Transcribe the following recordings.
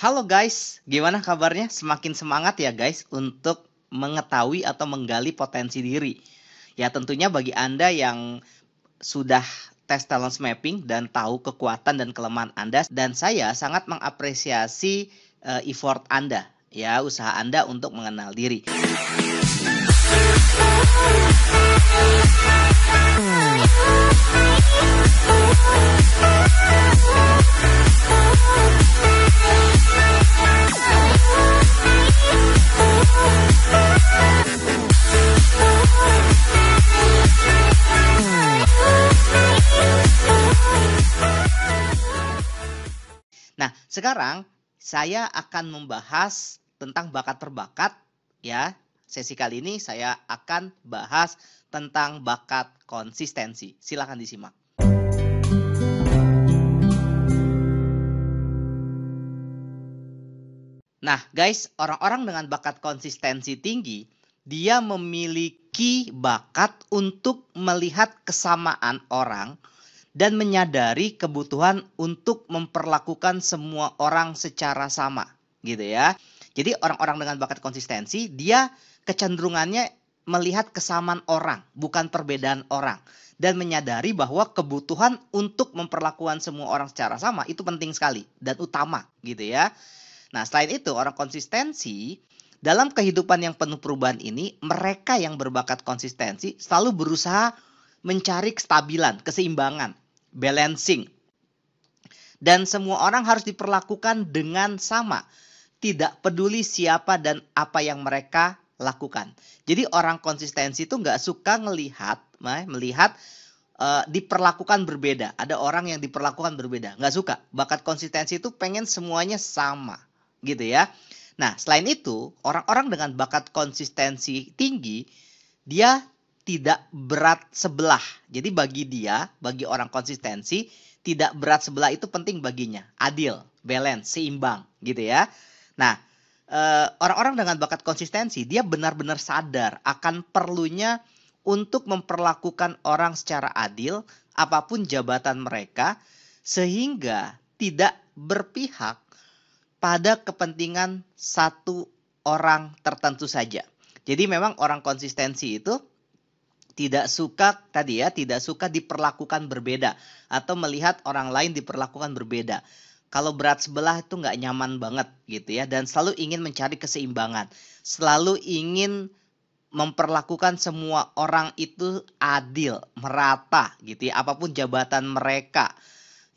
Halo guys, gimana kabarnya? Semakin semangat ya guys untuk mengetahui atau menggali potensi diri. Ya tentunya bagi Anda yang sudah tes talent mapping dan tahu kekuatan dan kelemahan Anda, dan saya sangat mengapresiasi effort Anda, ya usaha Anda untuk mengenal diri. Nah, sekarang saya akan membahas tentang bakat per bakat ya. Sesi kali ini saya akan bahas tentang bakat konsistensi. Silakan disimak. Nah, guys, orang-orang dengan bakat konsistensi tinggi, dia memiliki bakat untuk melihat kesamaan orang dan menyadari kebutuhan untuk memperlakukan semua orang secara sama, gitu ya. Jadi orang-orang dengan bakat konsistensi, dia kecenderungannya melihat kesamaan orang, bukan perbedaan orang. Dan menyadari bahwa kebutuhan untuk memperlakukan semua orang secara sama itu penting sekali dan utama, gitu ya. Nah, selain itu, orang konsistensi dalam kehidupan yang penuh perubahan ini, mereka yang berbakat konsistensi selalu berusaha mencari kestabilan, keseimbangan, balancing. Dan semua orang harus diperlakukan dengan sama. Tidak peduli siapa dan apa yang mereka lakukan. Jadi orang konsistensi itu nggak suka melihat diperlakukan berbeda. Ada orang yang diperlakukan berbeda. Nggak suka. Bakat konsistensi itu pengen semuanya sama. Gitu ya. Nah, selain itu, orang-orang dengan bakat konsistensi tinggi, dia tidak berat sebelah. Jadi bagi orang konsistensi, tidak berat sebelah itu penting baginya. Adil, balance, seimbang gitu ya. Nah, orang-orang dengan bakat konsistensi, dia benar-benar sadar akan perlunya untuk memperlakukan orang secara adil, apapun jabatan mereka, sehingga tidak berpihak pada kepentingan satu orang tertentu saja. Jadi memang orang konsistensi itu tidak suka diperlakukan berbeda atau melihat orang lain diperlakukan berbeda. Kalau berat sebelah itu nggak nyaman banget gitu ya, dan selalu ingin mencari keseimbangan, selalu ingin memperlakukan semua orang itu adil, merata gitu ya, apapun jabatan mereka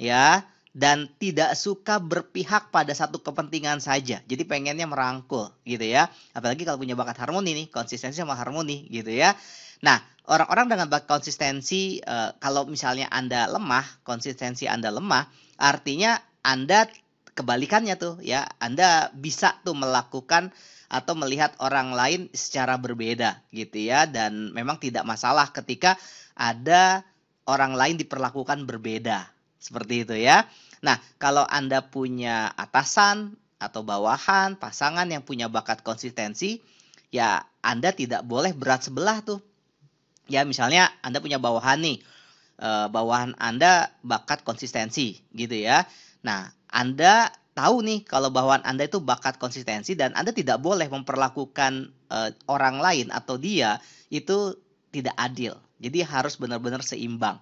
ya. Dan tidak suka berpihak pada satu kepentingan saja. Jadi pengennya merangkul gitu ya. Apalagi kalau punya bakat harmoni nih, konsistensi sama harmoni gitu ya. Nah, orang-orang dengan bakat konsistensi, kalau misalnya Anda lemah, konsistensi Anda lemah, artinya Anda kebalikannya tuh ya. Anda bisa tuh melakukan atau melihat orang lain secara berbeda gitu ya. Dan memang tidak masalah ketika ada orang lain diperlakukan berbeda. Seperti itu ya. Nah, kalau Anda punya atasan atau bawahan, pasangan yang punya bakat konsistensi, ya Anda tidak boleh berat sebelah tuh. Ya, misalnya Anda punya bawahan nih. Bawahan Anda bakat konsistensi gitu ya. Nah, Anda tahu nih kalau bawahan Anda itu bakat konsistensi dan Anda tidak boleh memperlakukan orang lain atau dia itu tidak adil. Jadi harus benar-benar seimbang.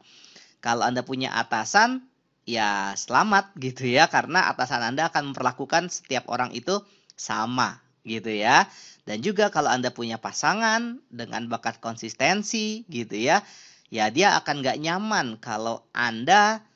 Kalau Anda punya atasan, ya selamat gitu ya, karena atasan Anda akan memperlakukan setiap orang itu sama gitu ya. Dan juga kalau Anda punya pasangan dengan bakat konsistensi gitu ya, ya dia akan nggak nyaman kalau Anda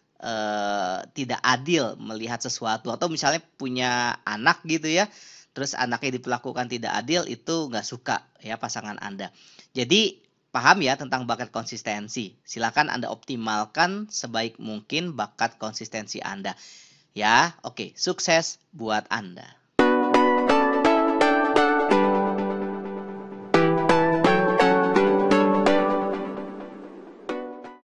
tidak adil melihat sesuatu. Atau misalnya punya anak gitu ya, terus anaknya diperlakukan tidak adil, itu nggak suka ya pasangan Anda. Jadi paham ya tentang bakat konsistensi. Silakan Anda optimalkan sebaik mungkin bakat konsistensi Anda. Ya, oke, sukses buat Anda.